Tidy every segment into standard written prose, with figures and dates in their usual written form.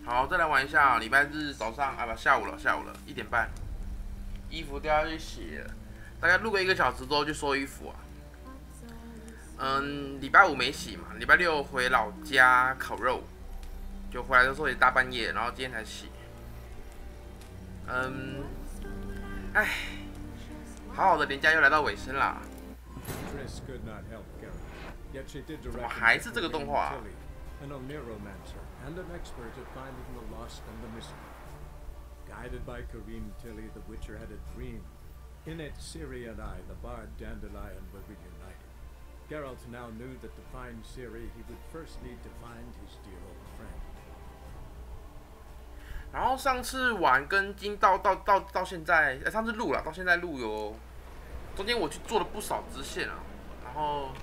好，再来玩一下、礼拜日早上啊，不，下午了，1点半，衣服掉下去洗了，大概录个1个小时之后去收衣服啊。礼拜5没洗嘛，礼拜6回老家烤肉，就回来的时候也大半夜，然后今天才洗。好好的年假又来到尾声啦。怎么还是这个动画啊？And an expert at finding the lost and the missing. Guided by Kareem Tilly, the Witcher had a dream. In it, Ciri and I, the bard Dandelion, were reunited. Geralt now knew that to find Ciri, he would first need to find his dear old friend. 然后上次玩跟到现在，上次录了，到现在录有，中间我去做了不少支线啊。然后，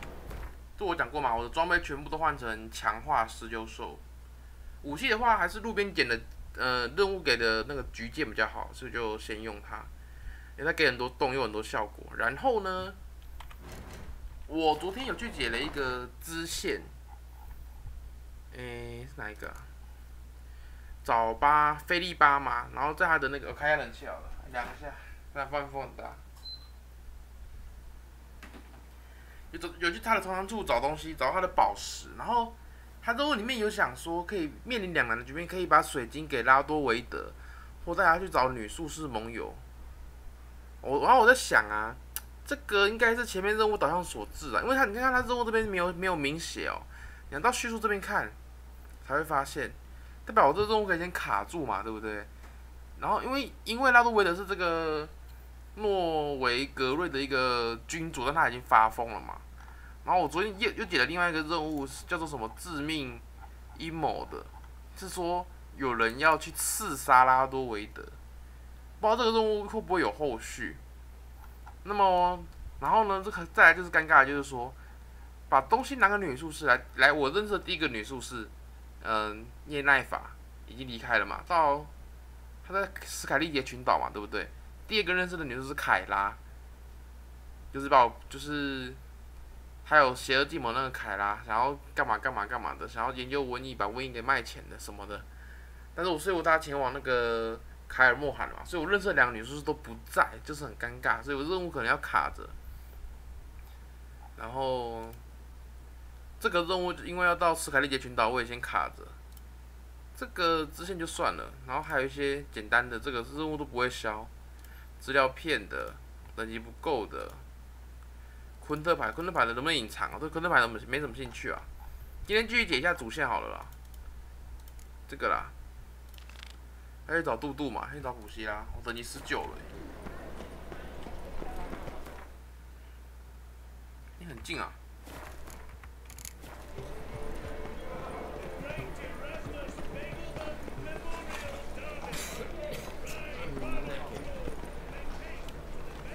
这我讲过嘛，我的装备全部都换成强化施救兽。武器的话，还是路边捡的，任务给的那个橘剑比较好，所以就先用它，因为它给很多洞，有很多效果。然后呢，我昨天有去解了一个支线，是哪一个啊？早巴菲利巴嘛，然后在他的那个，我开下冷气好了，凉一下，那风很大。有去他的藏藏处找东西，找到他的宝石，然后。他任务里面有想说，可以面临两难的局面，可以把水晶给拉多维德，或带他去找女术士盟友。然后我在想啊，这个应该是前面任务导向所致啊，因为你看他任务这边没有明写哦，你要到叙述这边看才会发现，代表我这任务可以先卡住嘛，对不对？然后因为拉多维德是这个诺维格瑞的一个君主，但他已经发疯了嘛。然后我昨天又解了另外一个任务，叫做什么致命阴谋的，是说有人要去刺杀拉多维德，不知道这个任务会不会有后续。那么，然后呢，再来就是尴尬的就是说，把东西拿给女术士来，我认识的第一个女术士，涅奈法已经离开了嘛，到她在斯凯利杰群岛嘛，对不对？第二个认识的女术士凯拉，就是还有邪恶计谋那个凯拉，想要干嘛的，想要研究瘟疫，把瘟疫给卖钱的什么的。但是所以我大家前往那个凯尔莫罕嘛，所以我认识的2个女术士都不在，就是很尴尬，所以我任务可能要卡着。然后这个任务因为要到斯凯利杰群岛，我也先卡着。这个支线就算了，然后还有一些简单的，这个任务都不会消，资料片的，等级不够的。昆特牌的能不能隐藏啊？对昆特牌的没什么兴趣啊。今天继续解一下主线好了啦。这个啦，还可以找杜杜嘛，可以找古希拉，我等级19了。你很近啊。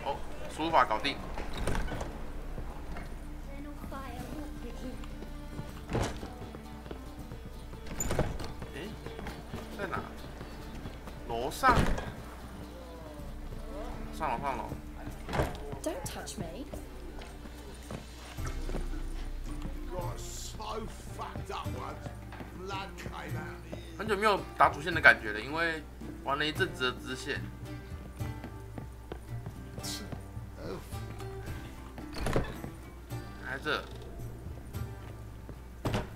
哦，输入法搞定。在哪？楼上。上楼。Don't touch me. blood came out. 很久没有打主线的感觉了，因为玩了一阵子的支线。还这。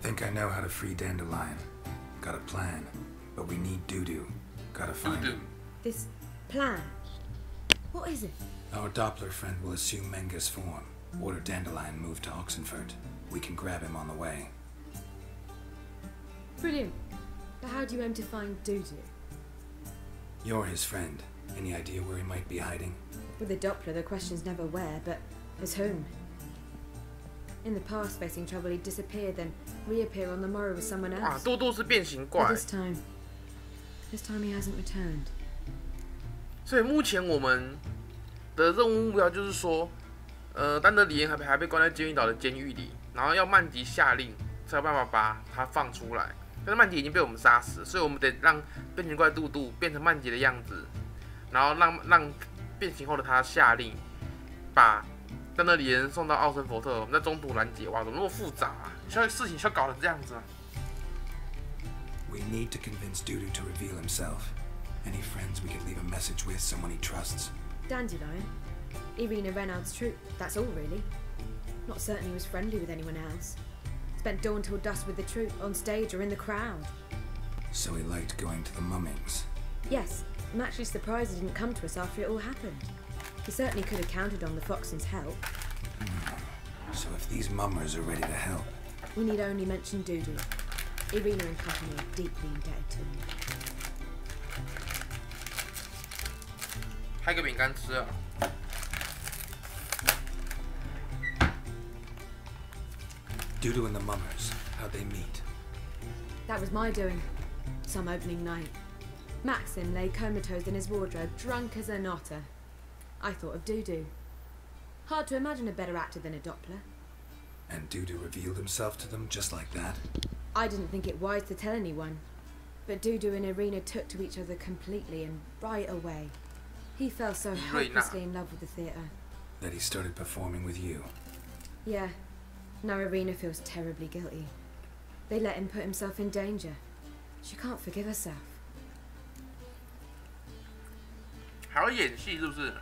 Think I know how to free Dandelion. Got a plan, but we need Dudu. Gotta find him. This plan? What is it? Our Doppler friend will assume Menga's form. Order Dandelion moved to Oxenfurt. We can grab him on the way. Brilliant. But how do you aim to find Dudu? You're his friend. Any idea where he might be hiding? With the Doppler, the question's never where, but as whom. In the past, facing trouble, he'd disappear, then reappear on the morrow with someone else. 啊，多多是变形怪。 But this time he hasn't returned. 所以目前我们的任务目标就是说，丹德里恩还被关在监狱岛的监狱里，然后要曼迪下令才有办法把他放出来。但是曼迪已经被我们杀死，所以我们得让变形怪杜杜变成曼迪的样子，然后让变形后的他下令把丹德里恩送到奥森佛特。我们在中途拦截，哇，怎么那么复杂啊？事情需要搞成这样子啊 We need to convince Dudu to reveal himself. Any friends we could leave a message with, someone he trusts? Dandelion. Irina Reynard's troupe, that's all really. Not certain he was friendly with anyone else. Spent dawn till dusk with the troupe, on stage or in the crowd. So he liked going to the mummings. Yes, I'm actually surprised he didn't come to us after it all happened. He certainly could have counted on the Foxton's help. So if these mummers are ready to help... We need only mention Dudu. Irina and company are deeply indebted to him. 开个饼干吃啊！ Dudu and the mummers, how'd they meet? That was my doing. Some opening night. Maxim lay comatose in his wardrobe, drunk as an otter. I thought of Dudu. Hard to imagine a better actor than a Doppler. And Dudu revealed himself to them just like that? I didn't think it wise to tell anyone. But Dudu and Irina took to each other completely and right away. He fell so hopelessly in love with the theatre. That he started performing with you? Yeah. Now Irina feels terribly guilty. They let him put himself in danger. She can't forgive herself. 还要演戏是不是？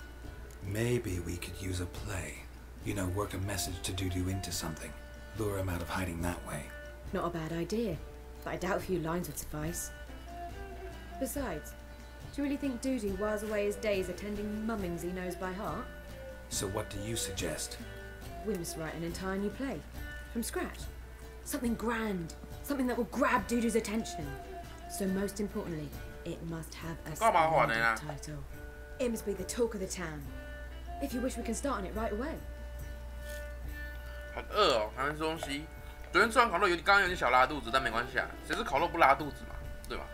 Maybe we could use a play. You know, work a message to Dudu into something. Lure him out of hiding that way. Not a bad idea, but I doubt a few lines would suffice. Besides, do you really think Dudu whiles away his days attending mummings he knows by heart? So what do you suggest? We must write an entire new play. From scratch. Something grand. Something that will grab Dudu's attention. So most importantly, it must have a splendid title. It must be the talk of the town. If you wish, we can start on it right away. 很饿哦，还没吃东西。昨天吃完烤肉刚刚有点小拉肚子，但没关系啊，谁吃烤肉不拉肚子嘛，对吧？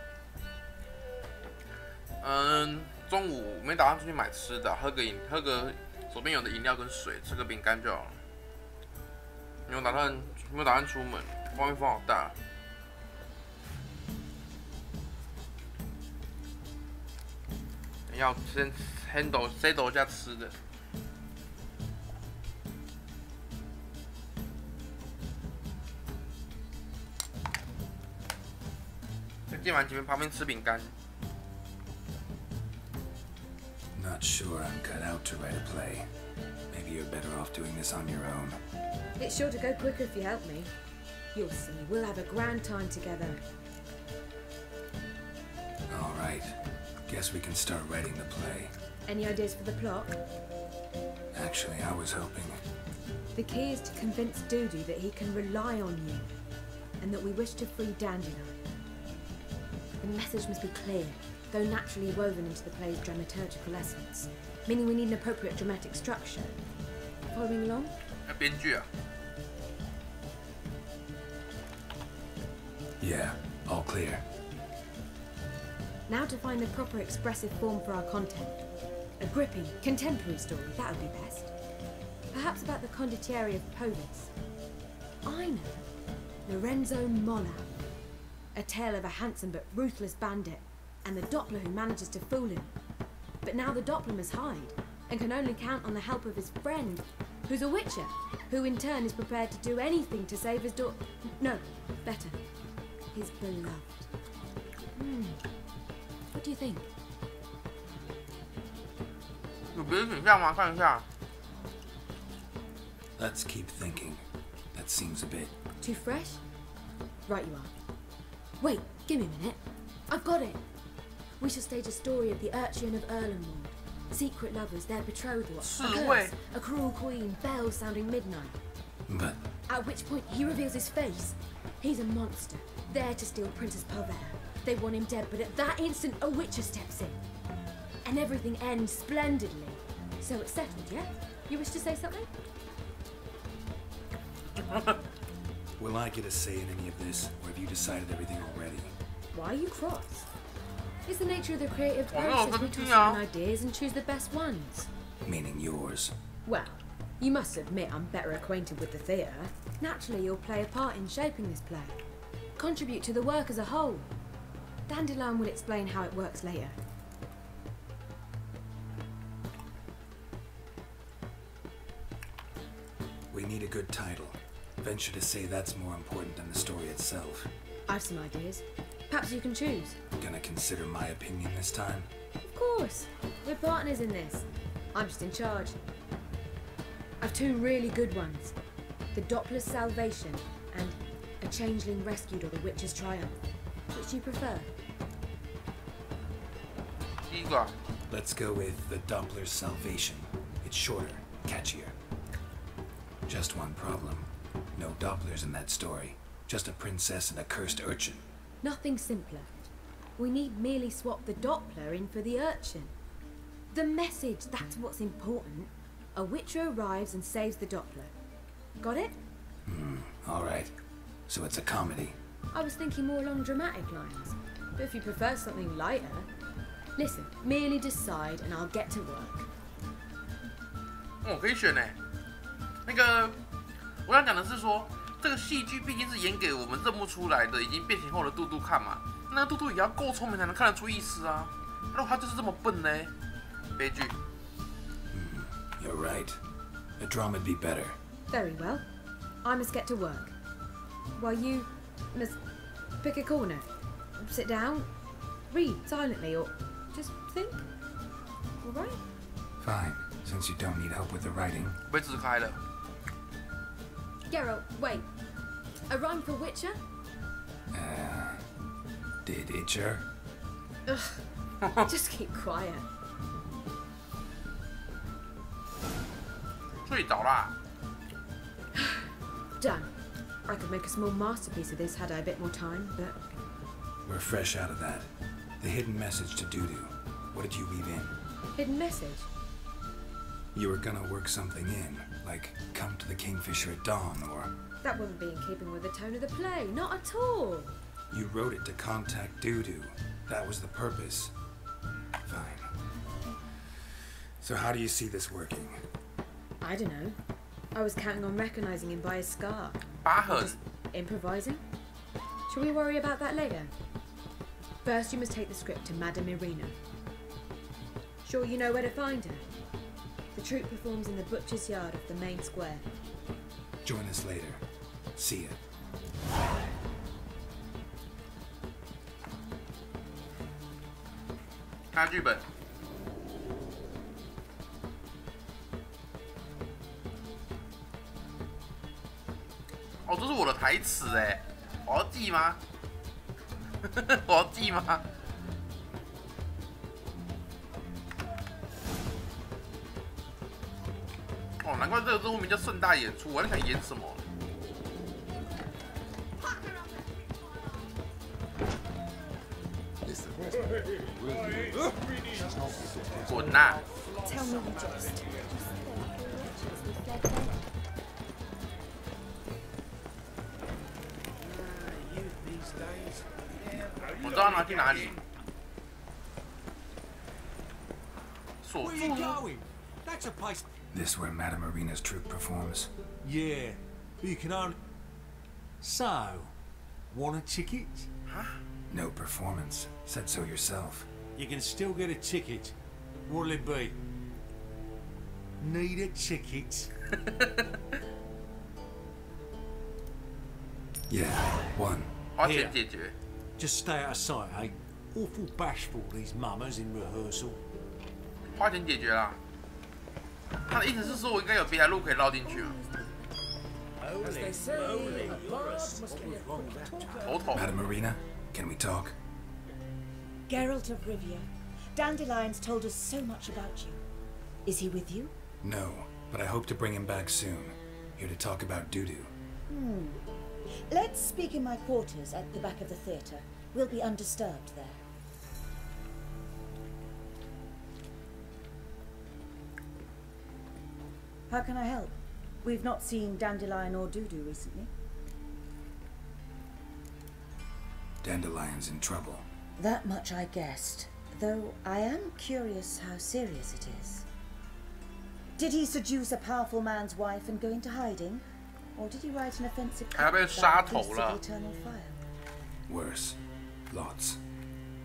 中午没打算出去买吃的，喝个手边有的饮料跟水，吃个饼干就好了。没有打算出门，外面风好大。要先 settle 一下吃的。键盘前面旁边吃饼干。 Not sure I'm cut out to write a play. Maybe you're better off doing this on your own. It's sure to go quicker if you help me. You'll see, we'll have a grand time together. All right. Guess we can start writing the play. Any ideas for the plot? Actually, I was hoping... The key is to convince Dudu that he can rely on you, and that we wish to free Dandelion. The message must be clear, though naturally woven into the play's dramaturgical essence, meaning we need an appropriate dramatic structure. Following along? 编剧啊。 Yeah, all clear. Now to find the proper expressive form for our content. A gripping, contemporary story, that would be best. Perhaps about the condottieri of Polis. I know. Lorenzo Mola. A tale of a handsome but ruthless bandit, and the Doppler who manages to fool him. But now the Doppler must hide, and can only count on the help of his friend, who's a witcher, who in turn is prepared to do anything to save his daughter. No, better. His beloved. What do you think? 有别的选项吗？看一下。 Let's keep thinking. That seems a bit... Too fresh? Right you are. Wait, give me a minute. I've got it. We shall stage a story of the urchin of Erlenwald. Secret lovers, their betrothal, a curse, a cruel queen, bells sounding midnight. But... At which point he reveals his face. He's a monster, there to steal Princess Pavere. They want him dead, but at that instant a witcher steps in. And everything ends splendidly. So it's settled, yeah? You wish to say something? Will I get a say in any of this, or have you decided everything already? Why are you cross? It's the nature of the creative Oh, no, process. We toss around ideas and choose the best ones. Meaning yours. Well, you must admit I'm better acquainted with the theatre. Naturally, you'll play a part in shaping this play. Contribute to the work as a whole. Dandelion will explain how it works later. We need a good title. Venture to say that's more important than the story itself. I've some ideas. Perhaps you can choose. Gonna consider my opinion this time? Of course. We're partners in this. I'm just in charge. I've two really good ones. The Doppler's Salvation and A Changeling Rescued or The Witcher's Triumph. Which do you prefer? Let's go with the Doppler's Salvation. It's shorter, catchier. Just one problem. No Dopplers in that story. Just a princess and a cursed urchin. Nothing simpler. We need merely swap the Doppler in for the urchin. The message, that's what's important. A Witcher arrives and saves the Doppler. Got it? Alright. So it's a comedy. I was thinking more along dramatic lines. But if you prefer something lighter... Listen, merely decide and I'll get to work. 可以选呢。那个，我想讲的是说，这个戏剧毕竟是演给我们认不出来的已经变形后的杜杜看嘛，那个杜杜也要够聪明才能看得出意思啊。如果他就是这么笨呢？悲剧。You're right. A drama'd be better. Very well. I must get to work. While you must pick a corner, sit down, read silently, or just think. All right? Fine, since you don't need help with the writing. 被支开了。Geralt, wait. A rhyme for Witcher? Did Itcher? Ugh. Just keep quiet. 睡着啦。Done. I could make a small masterpiece of this had I a bit more time, but... We're fresh out of that. The hidden message to Dudu. What did you weave in? Hidden message? You were gonna work something in, like come to the Kingfisher at dawn, or... That wouldn't be in keeping with the tone of the play, not at all. You wrote it to contact Dudu. That was the purpose. Fine. So how do you see this working? I don't know. I was counting on recognizing him by his scar. 疤痕。 Just improvising? Shall we worry about that later? First, you must take the script to Madame Irina. Sure you know where to find her? The troupe performs in the butcher's yard of the main square. Join us later. See ya. 看剧本。哦，这是我的台词哎，我要记吗？我要记吗？哦，难怪这个任务名叫盛大演出，我在想演什么。滚呐！ Tell me you just. 我知道拿去哪里。锁 Where you 住。 going? That's a place. This where Madame Irina's troupe performs? Yeah, but you can only. So, want a ticket? No performance. Said so yourself. You can still get a ticket. What'll it be? Need a ticket? Yeah, one. 花钱解决。 Just stay out of sight, eh? Awful bashful, these mummers in rehearsal. 花钱解决啦。他的意思是说我应该有别的路可以绕进去吗？头头。 Madame Irina, can we talk? Geralt of Rivia, Dandelion's told us so much about you. Is he with you? No, but I hope to bring him back soon. Here to talk about Dudu. Let's speak in my quarters at the back of the theatre. We'll be undisturbed there. How can I help? We've not seen Dandelion or Dudu recently. Dandelion's in trouble. That much I guessed, though I am curious how serious it is. Did he seduce a powerful man's wife and go into hiding? Or did he write an offensive I bet couplet about the 杀头 beasts 了。 of eternal fire? Worse. Lots.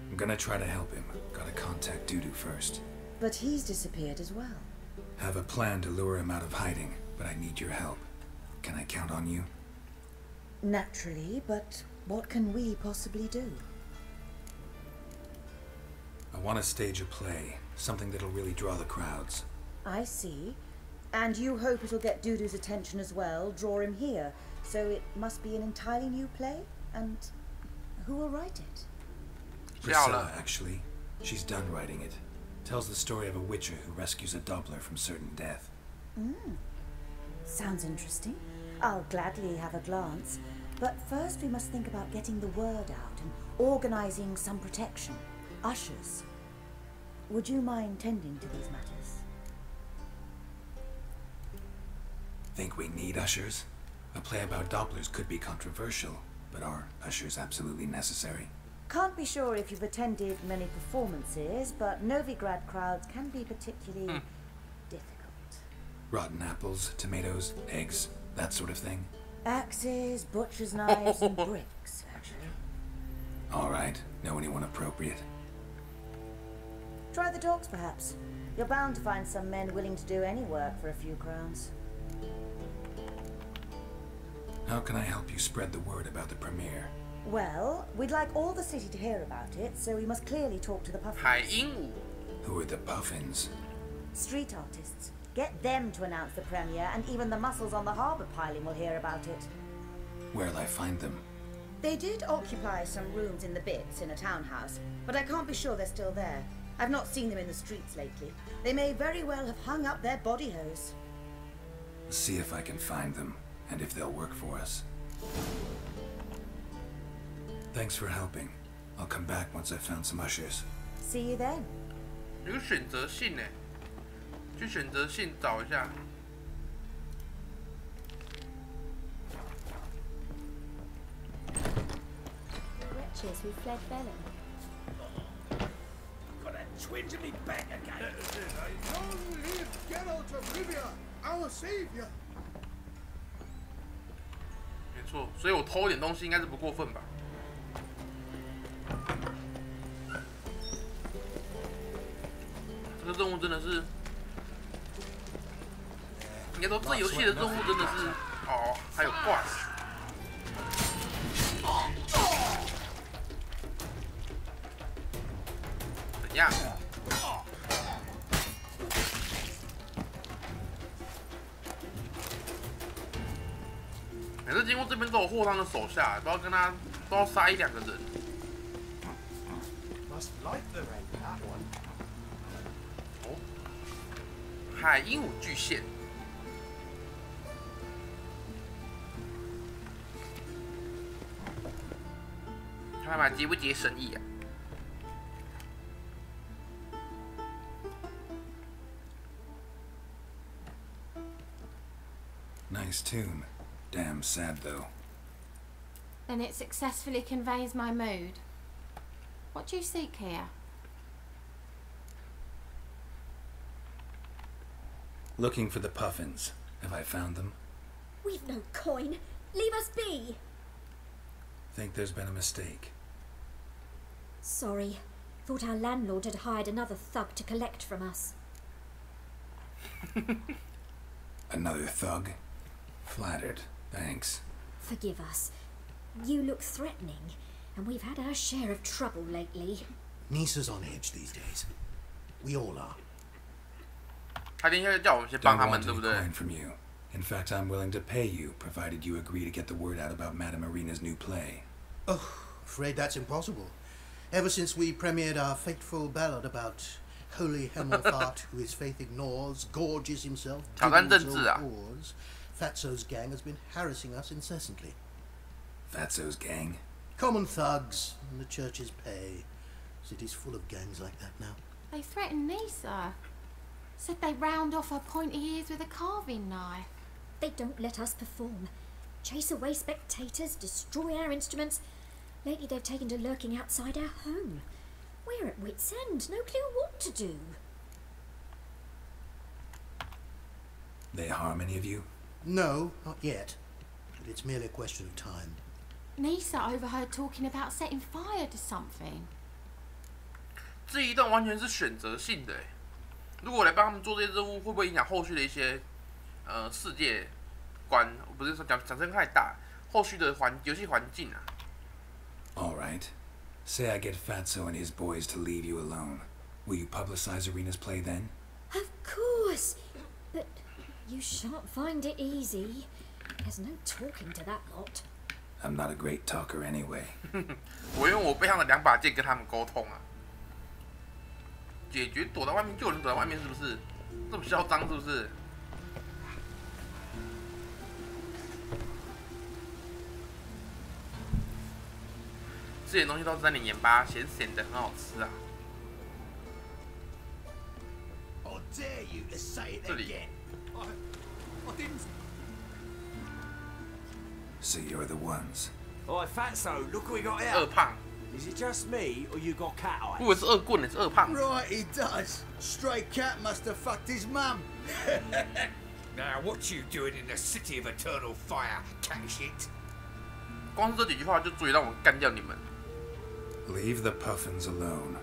I'm gonna try to help him. Gotta contact Dudu first. But he's disappeared as well. Have a plan to lure him out of hiding, but I need your help. Can I count on you? Naturally, but what can we possibly do? want to stage a play, something that'll really draw the crowds. I see. And you hope it'll get Dudu's attention as well, draw him here. So it must be an entirely new play? And who will write it? Priscilla, actually. She's done writing it. Tells the story of a witcher who rescues a Doppler from certain death. Sounds interesting. I'll gladly have a glance. But first we must think about getting the word out and organizing some protection. Ushers. Would you mind tending to these matters? Think we need ushers? A play about Dopplers could be controversial, but are ushers absolutely necessary? Can't be sure if you've attended many performances, but Novigrad crowds can be particularly difficult. Rotten apples, tomatoes, eggs, that sort of thing? Axes, butcher's knives, and bricks, actually. Alright, know anyone appropriate? Try the dogs, perhaps. You're bound to find some men willing to do any work for a few crowns. How can I help you spread the word about the premiere? Well, we'd like all the city to hear about it, so we must clearly talk to the puffins. 海鹦鹉 Who are the puffins? Street artists. Get them to announce the premiere, and even the muscles on the harbour piling will hear about it. Where'll I find them? They did occupy some rooms in the Bits in a townhouse, but I can't be sure they're still there. I've not seen them in the streets lately. They may very well have hung up their body hose. See if I can find them, and if they'll work for us. Thanks for helping. I'll come back once I've found some ushers. See you then. 有个选择性呢，去选择性找一下。 Wretches who fled Velen. Got a twinge in me back again. Long live Geralt of Rivia, our savior! 没错，所以我偷一点东西应该是不过分吧？这个任务真的是，应该说这游戏的任务真的是，哦，还有怪。怎样？每次经过这边都有霍汤的手下，都要跟他都要杀一两个人。 Must like the rain, that one. 哦，海鹦鹉巨献。看看接不接生意啊？ Nice tune. Damn sad though. Then it successfully conveys my mood. What do you seek here? Looking for the puffins. Have I found them? We've no coin. Leave us be. Think there's been a mistake. Sorry. Thought our landlord had hired another thug to collect from us. Another thug? Flattered. Thanks. Forgive us. You look threatening, and we've had our share of trouble lately. Nisa's on edge these days. We all are. 他今天叫我们先帮 Don't 他们， want 对 any 不对？ coin from you. In fact, I'm willing to pay you, provided you agree to get the word out about Madame Arena's new play. Oh, afraid that's impossible. Ever since we premiered our fateful ballad about Holy Hemelfart, who his faith ignores, gorges himself, 挑战政 diddles 治啊 old whores, Fatso's gang has been harassing us incessantly. Fatso's gang? Common thugs, and the church's pay. City's full of gangs like that now. They threatened Nisa. Said they round off her pointy ears with a carving knife. They don't let us perform. Chase away spectators, destroy our instruments. Lately they've taken to lurking outside our home. We're at wit's end, no clue what to do. They harm any of you? No, not yet. But it's merely a question of time. Nisa overheard talking about setting fire to something. 这一段完全是选择性的。如果我来帮他们做这些任务，会不会影响后续的一些世界观？不是说讲声太大，后续的游戏环境啊。 All right. Say I get Fatso and his boys to leave you alone. Will you publicize Arena's play then? Of course! But you shan't find it easy. There's no talking to that lot. I'm not a great talker anyway. 我用我背上的2把剑跟他们沟通啊，解决躲在外面就有人躲在外面，是不是？这么嚣张是不是？这些东西都沾点盐巴，咸咸的，很好吃啊。这里。So you're the ones. Oi, Fatso, look what we got 二 here. 胖， Is it just me, or you got cat 不 eyes? 会是二棍，是二胖。 Right, he does. Stray cat must have fucked his mum. Now, what you doing in the city of eternal fire, cat shit? 光是这几句话就足以让我干掉你们。 Leave the puffins alone.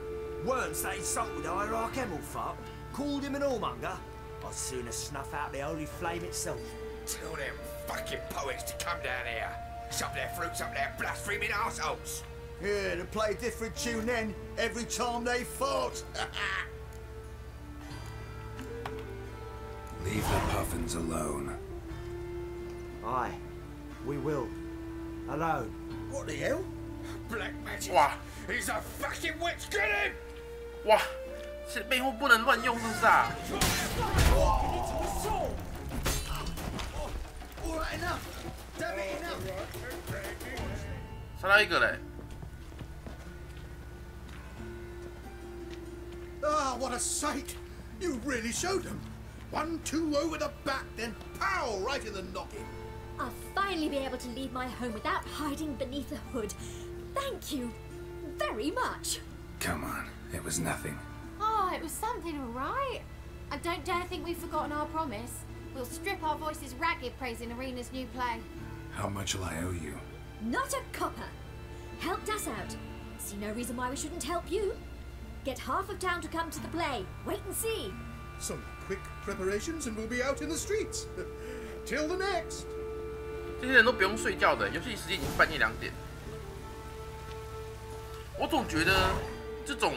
Worms that insulted hierarch Emelfart, called him an whoremonger. I'd sooner snuff out the holy flame itself. Tell them fucking poets to come down here. Shove their fruits up their blaspheming arseholes. Yeah, to play a different tune then every time they fought. Leave the puffins alone. Aye, we will. Alone. What the hell? Black magic. 哇 He's a fucking witch. Get him! 哇，这背后不能乱用，是不是啊？ All right, enough. Damn it, enough. 杀到一个嘞。 Ah, what a sight! You really showed them. 1-2 over the back, then pow, right in the noggin. I'll finally be able to leave my home without hiding beneath the hood. Thank you very much. Come on, it was nothing. Oh, it was something, all right. I don't dare think we've forgotten our promise. We'll strip our voices ragged praising Arena's new play. How much will I owe you? Not a copper. Helped us out. See no reason why we shouldn't help you. Get half of town to come to the play. Wait and see. Some quick preparations and we'll be out in the streets. Till the next. 这些人都不用睡觉的，游戏时间已经半夜2点。我总觉得这种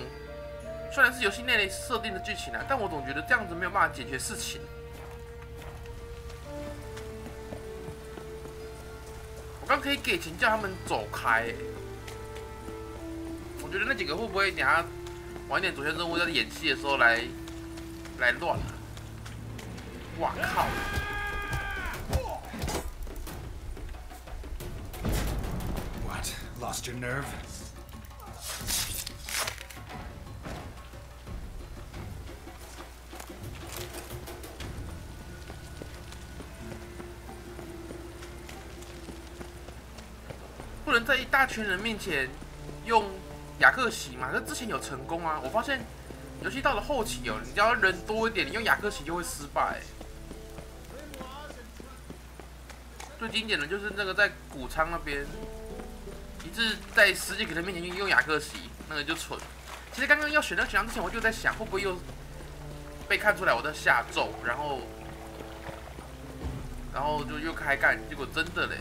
虽然是游戏内设定的剧情啊，但我总觉得这样子没有办法解决事情。我刚可以给钱叫他们走开、欸，我觉得那几个会不会等下晚一点主线任务在演戏的时候来乱了？哇靠！ What? Lost your nerve?不能在一大群人面前用雅克席嘛？这之前有成功啊！我发现游戏到了后期哦，你只要人多一点，你用雅克席就会失败。最经典的就是那个在谷仓那边，一次在10几个人面前用雅克席，那个就蠢。其实刚刚要选那个选项之前，我就在想，会不会又被看出来我在下咒，然后就又开干，结果真的嘞。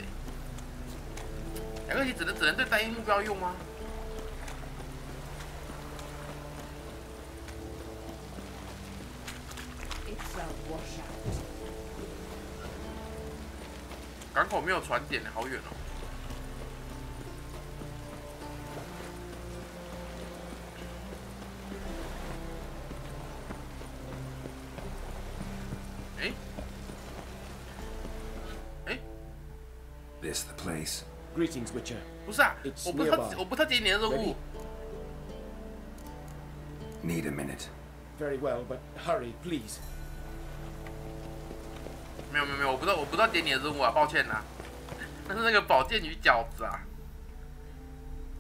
雅克席只能对单一目标用吗？港口没有船点，好远哦。哎 This the place? Greetings, Witcher. 不是啊， It's 我不太接你的任务。 Need a minute. Very well, but hurry, please. 没有，我不知道接你的任务啊，抱歉呐。那是那个宝剑与饺子啊。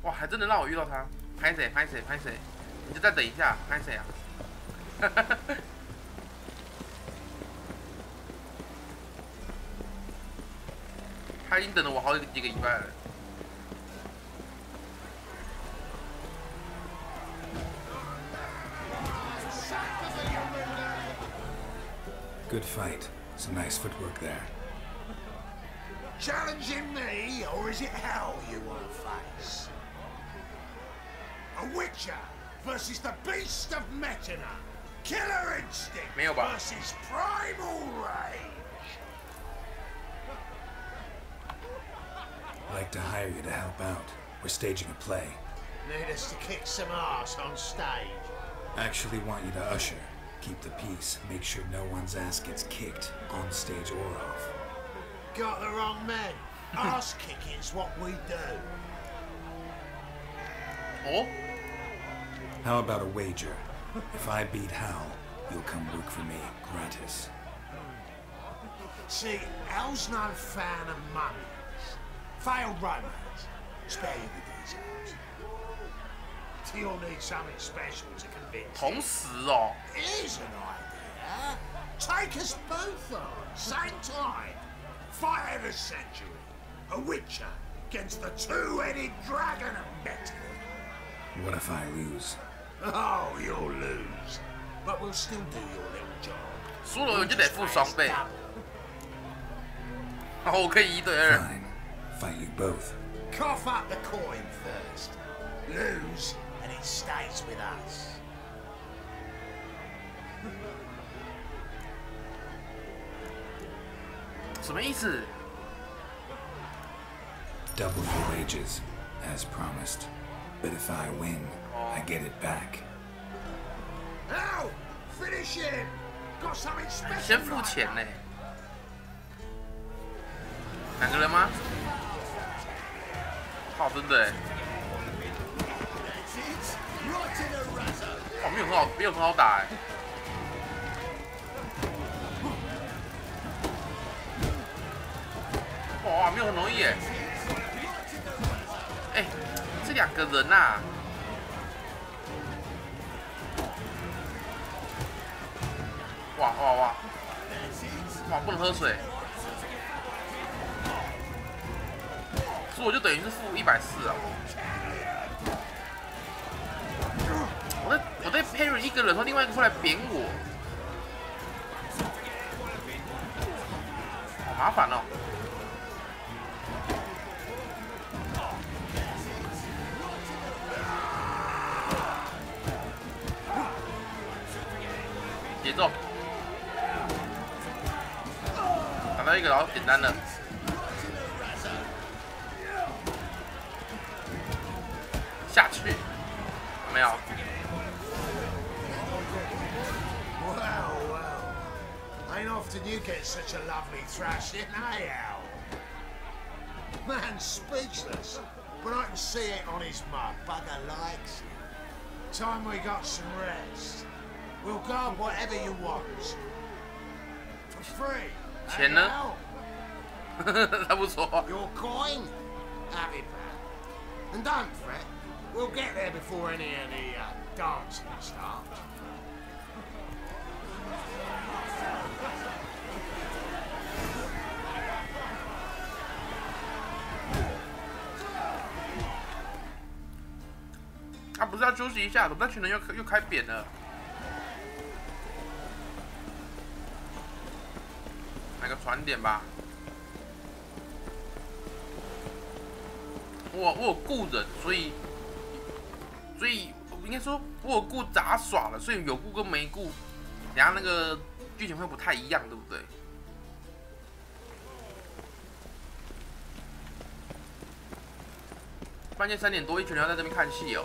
哇，还真的让我遇到他。拍谁？你就再等一下，拍谁啊？他已经等了我好几个礼拜了。 Good fight. Some nice footwork there. Challenging me, or is it hell you want to face? A witcher, versus the beast of Metina. Killer instinct 没有吧 versus primal rage. I'd like to hire you to help out. We're staging a play. Need us to kick some ass on stage. Actually want you to usher. Keep the peace. Make sure no one's ass gets kicked, on stage or off. Got the wrong man. Ass kicking's what we do. Oh, How about a wager? If I beat Hal, you'll come work for me, gratis. See, Al's no fan of mummies. Failed romance. Spare you the details. You'll need something special to convince him. 同时哦， Here's an idea. Take us both on, same time. Fight of the century. A witcher against the two-headed dragon of Metal. What if I lose? Oh, you'll lose. But we'll still do your little job. 输了我就得付双倍。然后我可以1对2。 Fine. Fight you both. Cough up the coin first. Lose, and it stays with us. 什么意思？ Double your wages, as promised. But if I win, I get it back. Now, finish him. Got something special. 先付钱呢？两个人吗？靠，真的哎！哦，没有很好打哎。哇，没有很容易哎。哎，这两个人呐、哇，不能喝水。所以我就等于是负140啊。我在parry一个人，然后另外一个出来扁我，好麻烦哦。节奏，打到一个，然后简单了。下去，有没有？ Ain't often you get such a lovely thrashing, eh, Al? Man's speechless, but I can see it on his mug. Bugger likes it. Time we got some rest. We'll guard whatever you want. For free. 钱呢？他不说。 Your coin? Have it back. And don't fret. We'll get there before any of the dancing starts. 他不是要休息一下，怎么那群人又开扁了？买个船点吧。我有雇人，所以应该说我有雇杂耍了，所以有雇跟没雇，等下那个剧情会不太一样，对不对？半夜3点多，一群人要在这边看戏哦。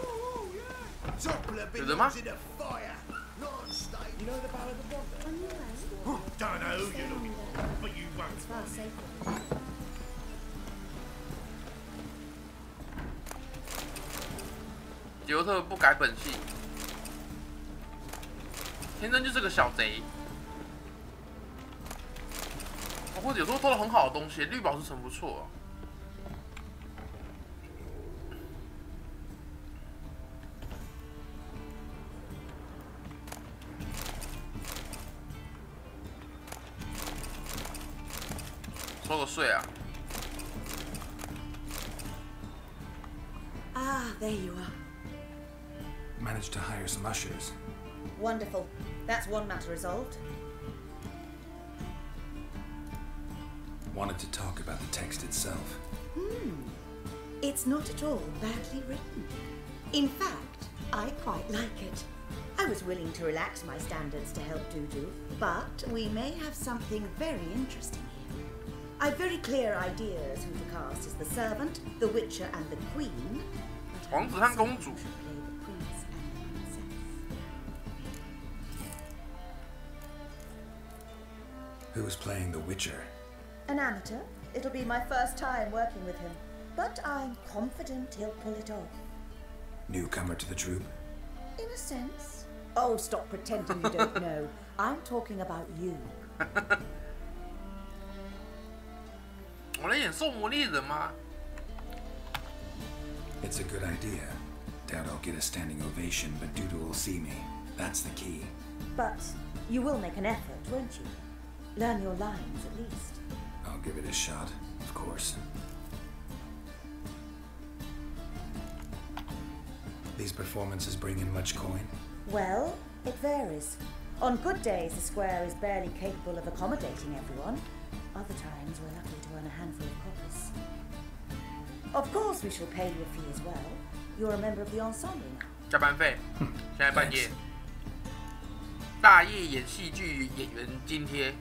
有人吗？ Don't know who you're looking for, but you won't. 杰洛特不改本性，天真就是个小贼。或者有时候偷了很好的东西，绿宝石城不错、哦。 收个税啊！ Ah, there you are. Managed to hire some ushers. Wonderful. That's one matter resolved. Wanted to talk about the text itself. It's not at all badly written. In fact, I quite like it. I was willing to relax my standards to help Dudu, but we may have something very interesting here. I've very clear ideas who to cast as the servant, the witcher, and the queen. 王子和公主。 Who's playing the Witcher? An amateur. It'll be my first time working with him, but I'm confident he'll pull it off. Newcomer to the troupe? In a sense. Oh, stop pretending you don't know. I'm talking about you. 我来演兽魔猎人吗？ It's a good idea. Doubt I'll get a standing ovation, but Dudu will see me. That's the key. But you will make an effort, won't you? Learn your lines, at least. I'll give it a shot, of course. These performances bring in much coin? Well, it varies. On good days, the square is barely capable of accommodating everyone. Other times, we're lucky to earn a handful of coppers. Of course, we shall pay you a fee as well. You're a member of the ensemble now. 加班费，现在半夜。大夜演戏剧演员津贴。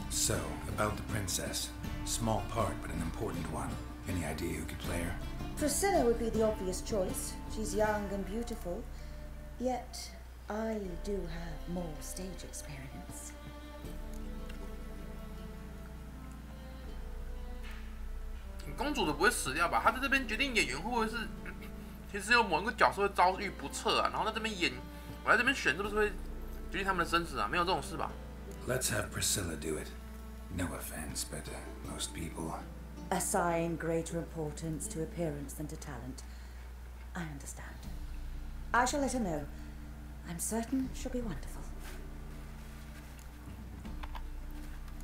So, about the princess. Small part, but an important one. Any idea who could play her? Priscilla would be the obvious choice. She's young and beautiful. Yet, I do have more stage experience. 公主的不会死掉吧？她在这边决定演员会不会是，其实有某一个角色会遭遇不测啊，然后在这边演，我在这边选是不是会决定他们的生死啊？没有这种事吧 Let's have Priscilla do it. No offense, but most people... Assign greater importance to appearance than to talent. I understand. I shall let her know. I'm certain she'll be wonderful.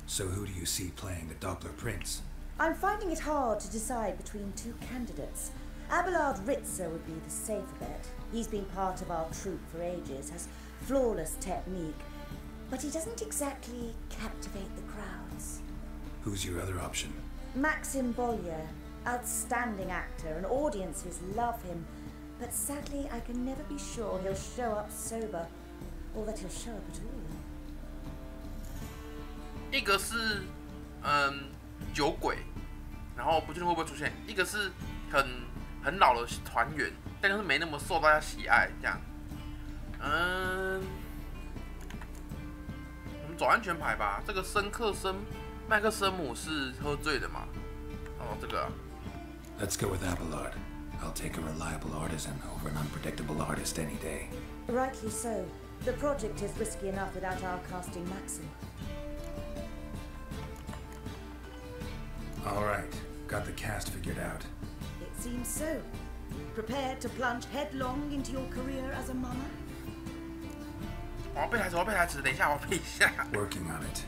So who do you see playing the Doppler Prince? I'm finding it hard to decide between two candidates. Abelard Ritzer would be the safer bet. He's been part of our troupe for ages, has flawless technique, but he doesn't exactly captivate the crowds. Who's your other option? Maxim Bollier, outstanding actor, and audiences love him, but sadly I can never be sure he'll show up sober, or that he'll show up at all. 一个是酒鬼，然后不确定会不会出现；一个是很老的团员，但就是没那么受大家喜爱这样。我们走安全牌吧。这个麦克森姆是喝醉的嘛？哦，这个。Let's go with Abelard. I'll take a reliable artisan over an unpredictable artist any day. Rightly so. The project is risky enough without our casting Maxim. All right, got the cast figured out. It seems so. Prepared to plunge headlong into your career as a mama? 我要背台词，等一下，我背一下。Working on it.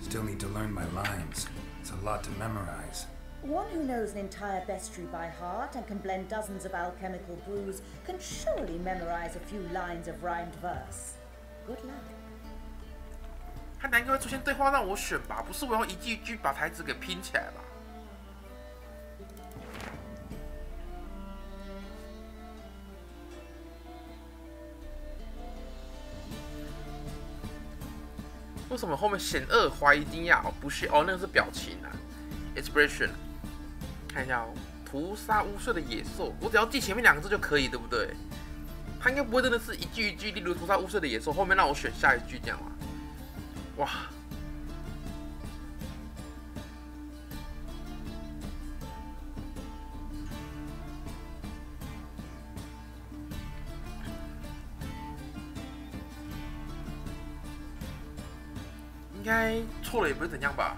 Still need to learn my lines. It's a lot to memorize. One who knows an entire bestiary by heart and can blend dozens of alchemical brews can surely memorize a few lines of rhymed verse. Good luck. 他应该会出现对话让我选吧，不是我要一句一句把台词给拼起来吧？为什么后面险恶、怀疑、惊讶、不屑？哦，那个是表情啊 ，expression。看一下哦，屠杀污秽的野兽，我只要记前面两个字就可以，对不对？他应该不会真的是一句一句，例如屠杀污秽的野兽，后面让我选下一句这样吧？哇！应该错了也不会怎样吧？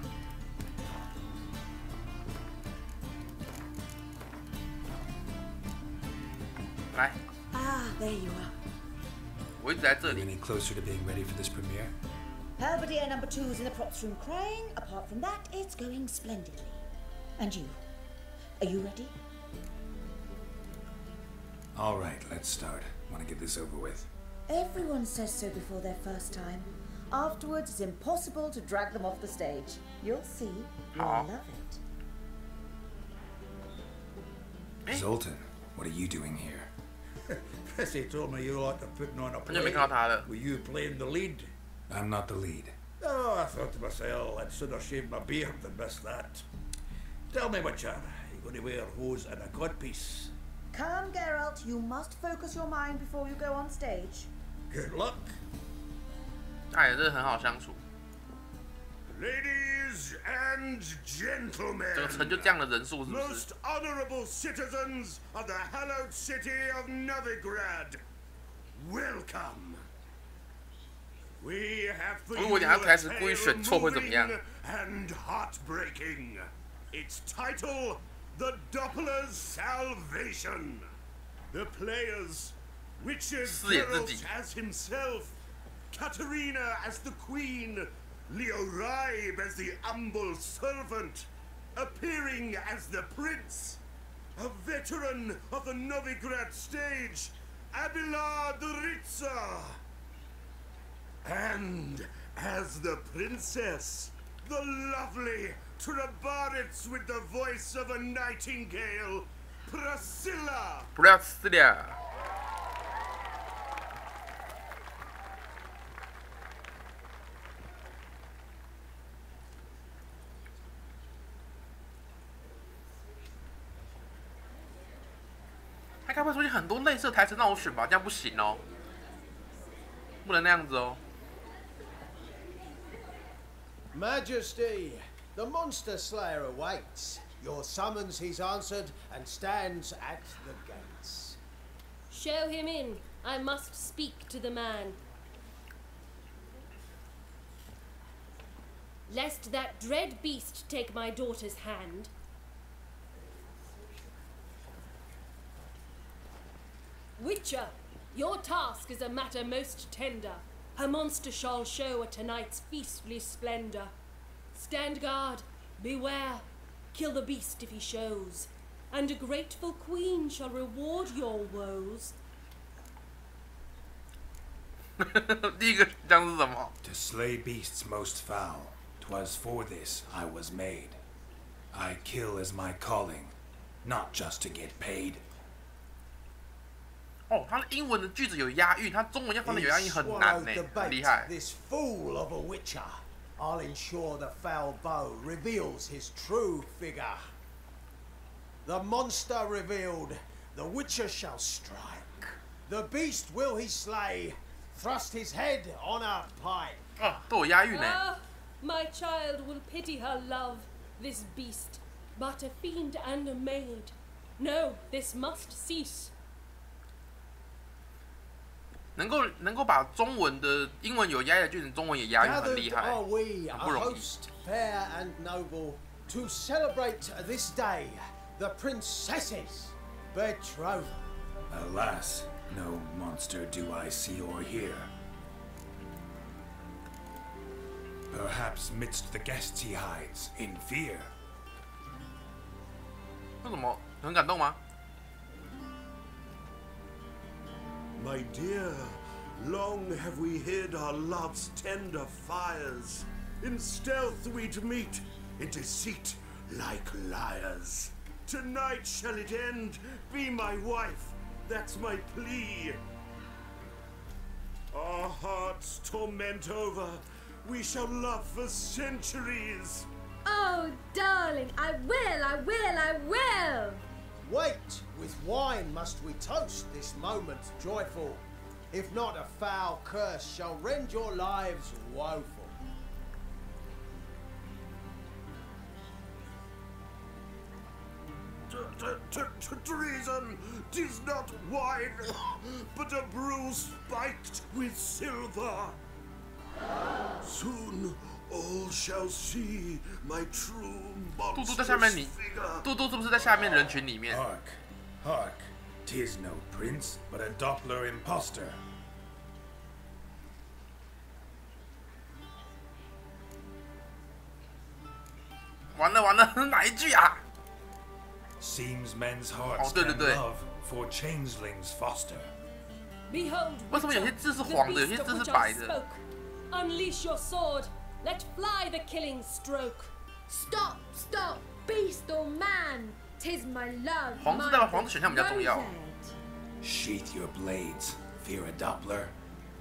来。Ah, there you are. 我一直在这里。 Any closer to being ready for this premiere? Halberdier number 2's in the props room crying. Apart from that, it's going splendidly. And you? Are you ready? All right, let's start. Want to get this over with. Everyone says so before their first time. Afterwards, it's impossible to drag them off the stage. You'll see. You'll love it. Zoltan, what are you doing here? Pressy told me you ought to put on a 很久没看到他了。 Were you playing the lead? I'm not the lead. Oh, I thought to myself, I'd sooner shave my beard than miss that. Tell me, Witcher, you going to wear hose and a codpiece? Calm, Geralt. You must focus your mind before you go on stage. Good luck. 哎，这很好相处。 Ladies and gentlemen, 整个城就这样的人数是不是？ most honorable citizens of the hallowed city of Novigrad, welcome. We have for 如 you 果你还要开始 a 故意 tale 选错会怎么样？ moving and heartbreaking. Its title, The Doppler's Salvation. The players, Witcher 饰演自己 Geralt as himself, Katerina as the queen, Leo Ribe as the humble servant, appearing as the prince, a veteran of the Novigrad stage, Abelard Ritza, and as the princess, the lovely Trabaritz with the voice of a nightingale, Priscilla. 不要吃了。 他该不会出现很多类似的台词让我选吧？这样不行哦，不能那样子哦。 Majesty, the monster slayer awaits. Your summons he's answered and stands at the gates. Show him in. I must speak to the man. Lest that dread beast take my daughter's hand. Witcher, your task is a matter most tender. Her monster shall show at tonight's feastly splendor. Stand guard, beware, kill the beast if he shows, and a grateful queen shall reward your woes. 第一个讲是什么？ To slay beasts most foul, 'twas for this I was made. I kill as my calling, not just to get paid. 哦，他的英文的句子有押韵，他中文要放的有押韵很难呢，很厉害。 This fool of a witcher. I'll ensure the foul bow reveals his true figure. The monster revealed, the witcher shall strike. The beast will he slay, thrust his head on a pike. 哦，都有押韵呢。 Ah, my child will pity her love, this beast, but a fiend and a maid. No, this must cease. 能够把中文的英文有押韵的句子，中文也押韵，很 Gathered 厉害， are we, 很 a 不容易。 host fair and noble, to celebrate this day, the princess's betrothal. Alas, no monster do I see or hear. Perhaps midst the guests he hides, in fear. 为什么很感动吗？ My dear, long have we hid our love's tender fires. In stealth we'd meet, in deceit like liars. Tonight shall it end, be my wife, that's my plea. Our hearts torment over, we shall love for centuries. Oh, darling, I will, I will, I will! Wait, with wine must we toast this moment joyful. If not, a foul curse shall rend your lives woeful. Treason, 'tis not wine, but a brew spiked with silver. Soon all shall see my true 嘟嘟在下面 monstrous 你， figure. 嘟嘟是不是在下面人群里面？ Hark, hark, 'tis no prince, but a Doppler impostor. 完了完了，哪一句啊？ Seems men's hearts 哦，对对 can 对。 love, for changelings foster. Behold, 为什么有些字是黄的，有些 the 字 beast 是 of 白 which I 的？ spoke. Unleash your sword. Let fly the killing stroke. Stop, stop, beast or man! 'Tis my love, 黄字代表黄字选项比较重要。 my betrothed. Sheath your blades. Fear a Doppler?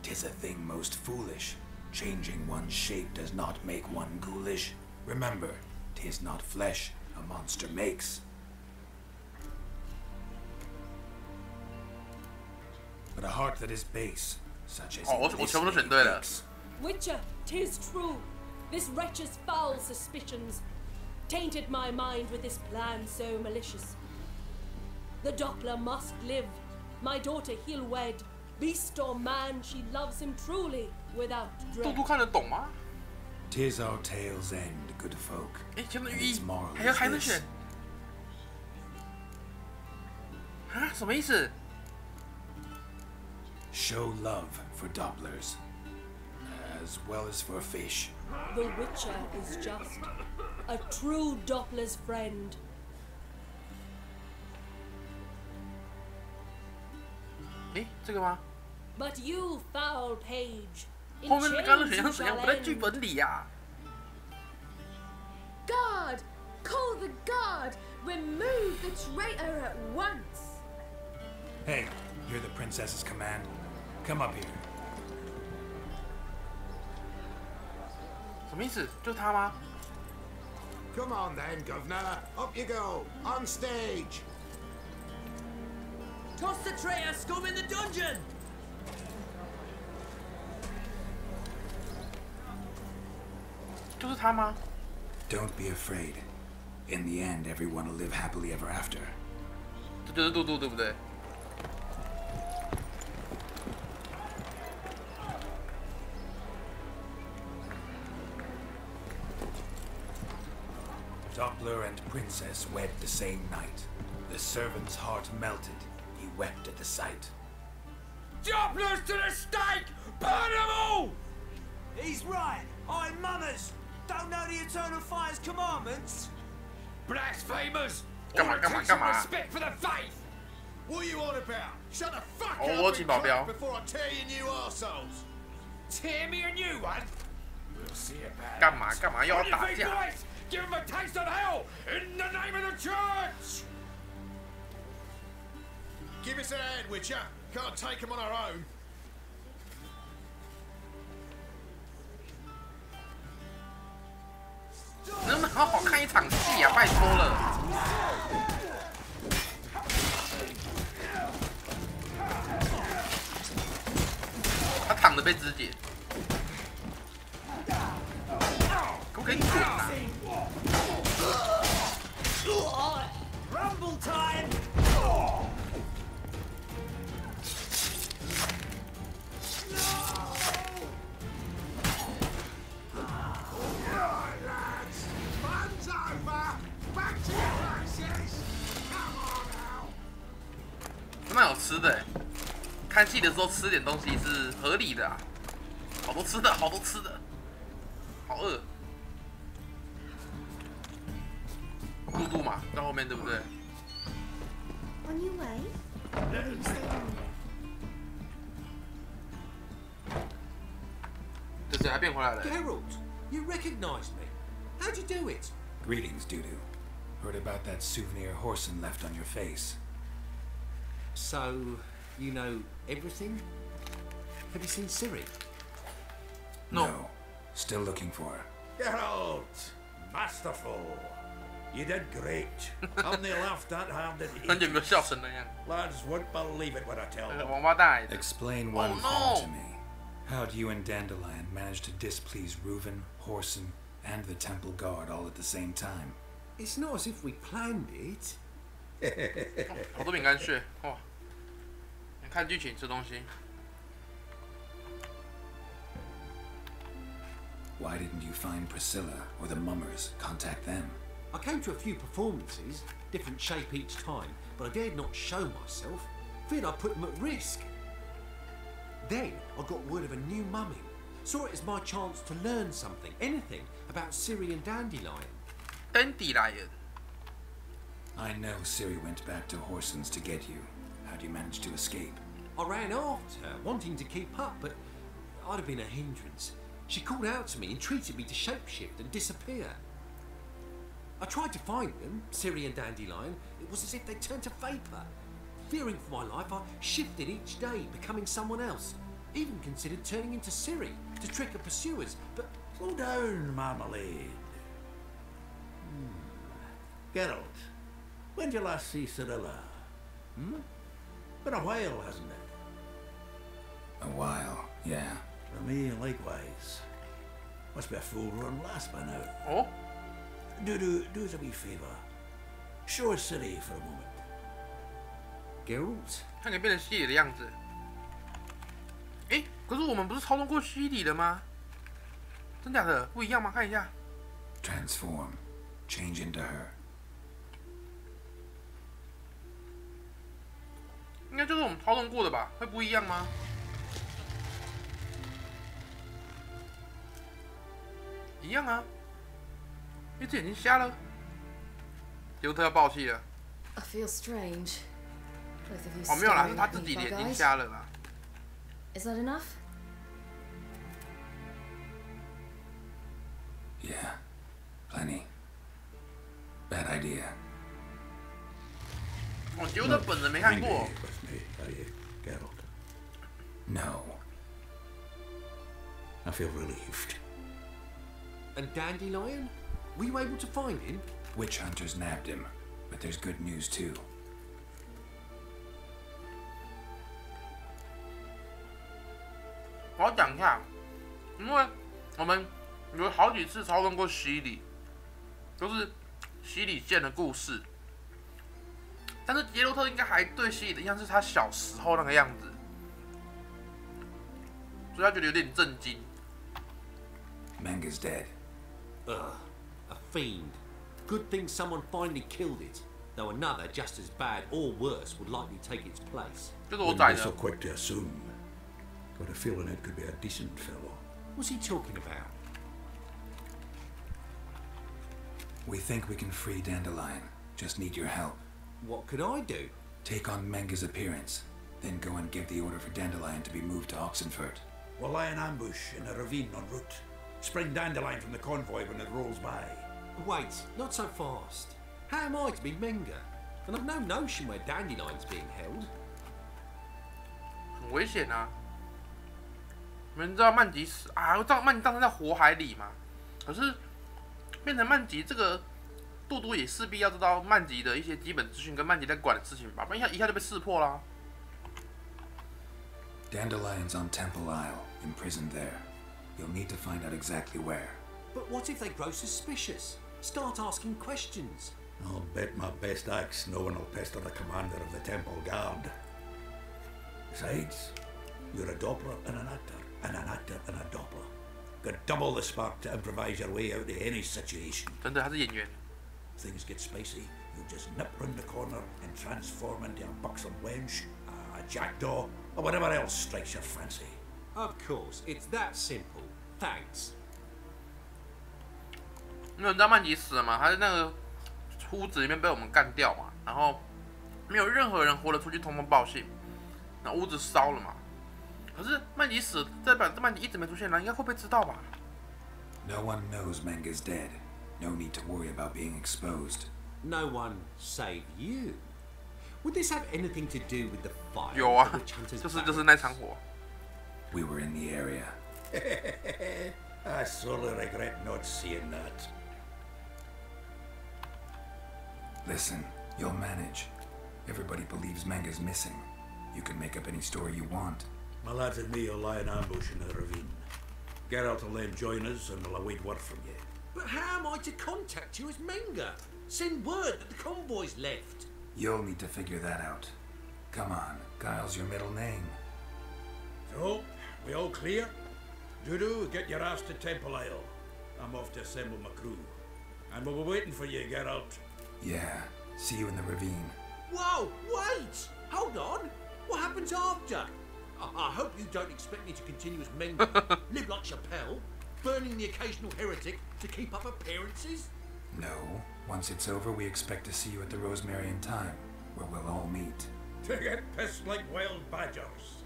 'Tis a thing most foolish. Changing one's shape does not make one ghoulish. Remember, 'tis not flesh a monster makes, but a heart that is base, such as in this makes. Witcher, 'tis true. This wretch's foul suspicions tainted my mind with this plan so malicious. The Doppler must live. My daughter he'll wed. Beast or man, she loves him truly, without dread. 嘟嘟看得懂吗？ 'Tis our tale's end, good folk. 相当于 Its moral 还能 is 选 this. 啊？什么意思？ Show love for Dopplers, as well as for fish. The Witcher is just a true Doppler's friend. 诶，这个吗？ But you, foul page, in 后面刚刚的 chains 选 you 项怎样？ shall 不在剧 end. 本里呀、 Guard! Call the guard! Remove the traitor at once! Hey, you're the princess's command. Come up here. 什么意思？就他吗？ Come on then, Governor. Up you go. On stage. Toss the traitor scum in the dungeon! 就是他吗？ Don't be afraid. In the end, everyone will live happily ever after. 这就是嘟嘟，对不对？ Doppler and princess wed the same night. The servant's heart melted. He wept at the sight. Dopplers to the stake! Burn them all! He's right. I'm mummers. Don't know the Eternal Fire's commandments. Blasphemers! Come on, Ought to come on, take some come on. respect for the faith! What are you on about? Shut the fuck Oh, up what's and he, Bob clap Bill? before I tear you new arseholes. Tear me a new one? We'll see about 干嘛干嘛又要 On 打 your feet, 架？ boys! Give them a taste of hell in the name of the church! Give us a hand, Witcher. Can't take them on our own. 能不能好好看一场戏啊？拜托了。他躺着被肢解，可不可以滚啊？ Rumble time! Right, lads. Fun's over. Back to your places. Come on now. 蛮有吃的哎，看戏的时候吃点东西是合理的啊。好多吃的，好多吃的，好饿。嘟嘟嘛，在后面对不对？ On your way? Or will you stay longer? 这谁还变回来了？ Geralt, you recognize me. How'd you do it? Greetings, Dudu. Heard about that souvenir Horson left on your face. So, you know everything? Have you seen Ciri? No. Still looking for her. Geralt, masterful. You did great. Only laughed at hand and 很久没有笑成那样。 Lads won't believe it when I tell them. 王八蛋。 Explain one Oh, thing no. to me. How'd you and Dandelion manage to displease Reuven, Horson, and the Temple Guard all at the same time? It's not as if we planned it. 好多饼干屑，哇！你看剧情吃东西。 Why didn't you find Priscilla or the Mummers? Contact them. I came to a few performances, different shape each time, but I dared not show myself. Feared I'd put them at risk. Then I got word of a new mumming. Saw it as my chance to learn something, anything, about Ciri and Dandelion. Dandelion. I know Ciri went back to Horson's to get you. How'd you manage to escape? I ran after her, wanting to keep up, but I'd have been a hindrance. She called out to me, entreated me to shapeshift and disappear. I tried to find them, Ciri and Dandelion. It was as if they turned to vapour. Fearing for my life, I shifted each day, becoming someone else. Even considered turning into Ciri to trick her pursuers, but... Slow down, Marmalade. Geralt, when did you last see Cirilla? Been a while, hasn't it? A while, yeah. For me, likewise. Must be a full run last by now. Oh? Do us a wee favour. Show us Ciri for a moment. Geralt? 看可以变成西里的样子。诶，可是我们不是操纵过西里的吗？真假的不一样吗？看一下。Transform. Change into her. 应该就是我们操纵过的吧？会不一样吗？一样啊，一只眼睛瞎了。尤特要爆气了。I feel strange. Both of you 哦，没有啦， staring 是他 at 自 me, 己的眼 bug 睛 eyes. 瞎了啦。 Is that enough? Yeah. Plenty. Bad idea. 哦，尤特本人没看过。 With me, are you, Geralt? No. I feel relieved. And Dandelion? Were you able to find him? Witch hunters nabbed him, but there's good news too. 我要讲一下，因为我们有好几次操纵过西里，都是西里线的故事。但是杰洛特应该还对西里的印象是他小时候那个样子，所以他觉得有点震惊。 Manga's dead. Ugh, a fiend. Good thing someone finally killed it. Though another, just as bad or worse, would likely take its place. 就是我 Wouldn't 宰 be 的 so。quick to assume. Got a feeling it could be a decent fellow. What's he talking about? We think we can free Dandelion. Just need your help. What could I do? Take on Manga's appearance, then go and give the order for Dandelion to be moved to Oxenfurt. We'll lie in ambush in a ravine en route. Spring Dandelion from the convoy when it rolls by. Wait, not so fast. How am I to be Menga? And I've no notion where Dandelion's being held. 很危险啊！你们知道曼吉死啊？我知道曼吉当时在火海里嘛。可是变成曼吉这个杜都也势必要知道曼吉的一些基本资讯跟曼吉在管的事情吧，不然一下就被识破啦。Dandelion's on Temple Isle, imprisoned there. You'll need to find out exactly where. But what if they grow suspicious? Start asking questions. I'll bet my best axe no one will pester the commander of the Temple Guard. Besides, you're a Doppler and an actor, and an actor and a Doppler. Got double the spark to improvise your way out of any situation. 真的，他是演员。 Things get spicy, you just nip round the corner and transform into a buxom wench, a jackdaw, or whatever else strikes your fancy. Of course, it's that simple. Thanks. 因为你知道曼吉死了嘛？他在那个屋子里面被我们干掉嘛，然后没有任何人活得出去通风报信，那屋子烧了嘛。可是曼吉死了，代表曼吉一直没出现了，应该会被知道吧？ No one knows Manga's dead. No need to worry about being exposed. No one save you. Would this have anything to do with the fire? 有啊 the witch hunters 就是那场火。 We were in the area. I sorely regret not seeing that. Listen, you'll manage. Everybody believes Manga's missing. You can make up any story you want. My lads and me will lie in ambush in the ravine. Geralt will then join us and we'll await word from you. But how am I to contact you as Menga? Send word that the convoy's left. You'll need to figure that out. Come on, Guile's your middle name. So, we all clear? Dudu, get your ass to Temple Isle. I'm off to assemble my crew. And we'll be waiting for you, Geralt. Yeah, see you in the ravine. Whoa, wait! Hold on! What happens after? I hope you don't expect me to continue as Menga, live like Chappelle, burning the occasional heretic to keep up appearances? No. Once it's over, we expect to see you at the Rosemary in time, where we'll all meet. To get pissed like wild badgers.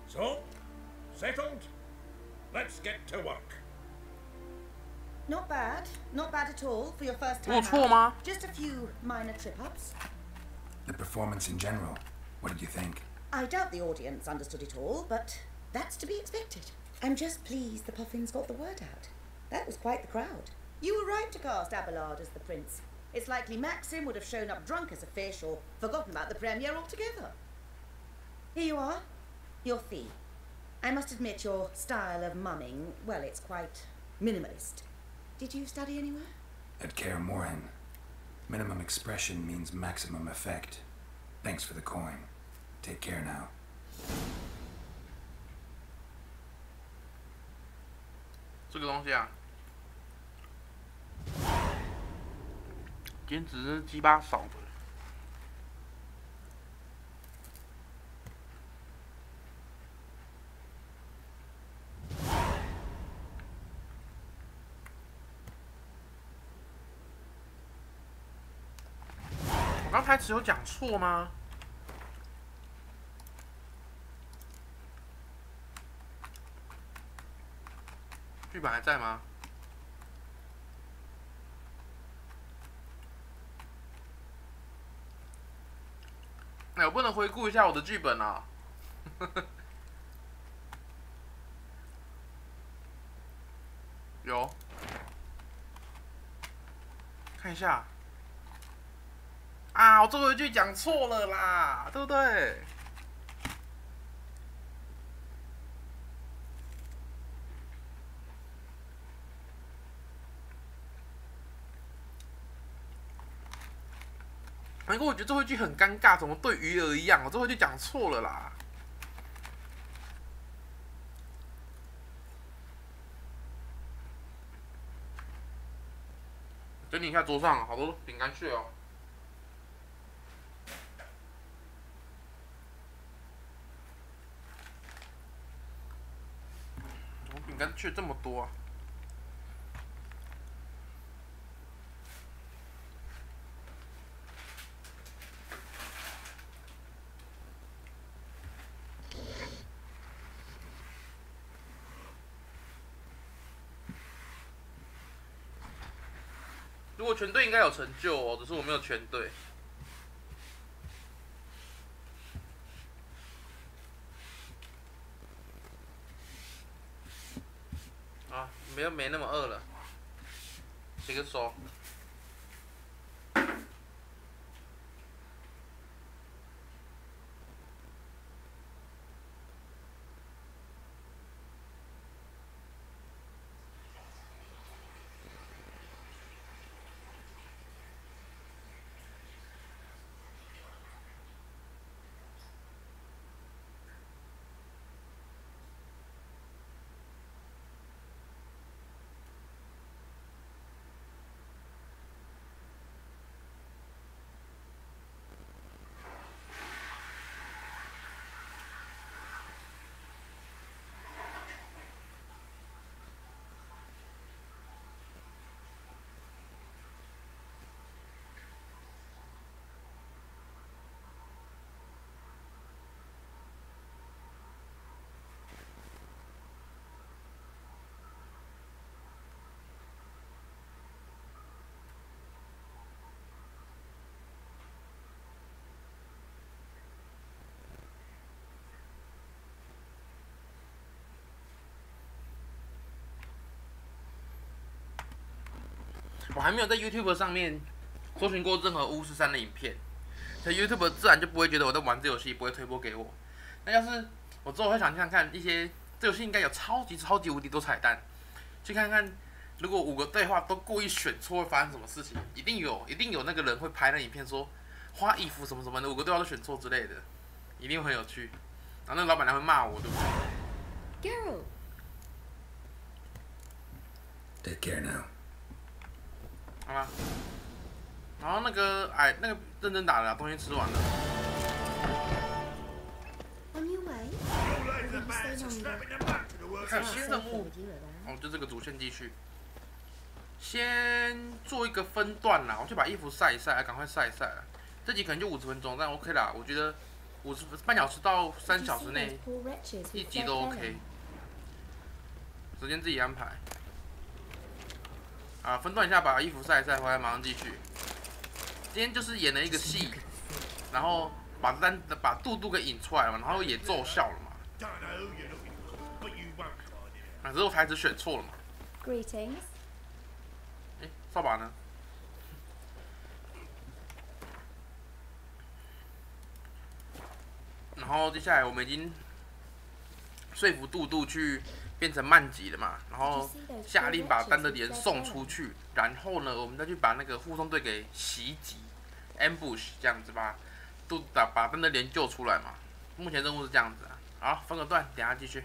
So, settled? Let's get to work. Not bad. Not bad at all for your first time 我有错吗？ out. Just a few minor trip-ups. The performance in general. What did you think? I doubt the audience understood it all, but that's to be expected. I'm just pleased the Puffins got the word out. That was quite the crowd. You were right to cast Abelard as the prince. It's likely Maxim would have shown up drunk as a fish or forgotten about the premiere altogether. Here you are, your fee. I must admit your style of mumming, well, it's quite minimalist. Did you study anywhere? At Kaer Morhen. Minimum expression means maximum effect. Thanks for the coin. Take care now. 这个东西啊，今天只是鸡巴少的。我刚台词有讲错吗？剧本还在吗？哎，我不能回顾一下我的剧本啊！有，看一下。啊，我最后一句讲错了啦，对不对？难怪我觉得最后一句很尴尬，怎么对鱼儿一样？我最后一句讲错了啦。整理一下桌上，好多饼干屑哦。怎么饼干屑这么多啊？如果全队应该有成就哦，只是我没有全队。啊，没那么饿了，洗个手。我还没有在 YouTube 上面搜寻过任何巫师3的影片，所以 YouTube 自然就不会觉得我在玩这游戏，不会推播给我。那要是我之后会想看看一些这游戏应该有超级无敌多彩蛋，去看看如果5个对话都故意选错会发生什么事情，一定有那个人会拍那影片说花衣服什么什么的5个对话都选错之类的，一定会很有趣。然后那个老板娘会骂我，对不对 Geralt. Take care now. 好吧，然后那个认真打的东西吃完了。On your way? 还有新任务，哦，就这个主线继续。先做一个分段啦，我就把衣服晒一晒，赶快晒一晒啦。这集可能就50分钟，但 OK 啦，我觉得半小时到3小时内一集都 OK， 时间自己安排。啊，分段一下，把衣服晒一晒，回来马上继续。今天就是演了一个戏，然后把杜杜给引出来了嘛，然后也奏效了嘛。啊，只是我台词选错了嘛。Greetings. 哎，扫把呢？然后接下来我们已经说服杜杜去变成曼吉了嘛，然后下令把丹德里人送出去，然后呢，我们再去把那个护送队给袭击 ，ambush 这样子吧，把丹德里人救出来嘛。目前任务是这样子啊，好，分个段，等下继续。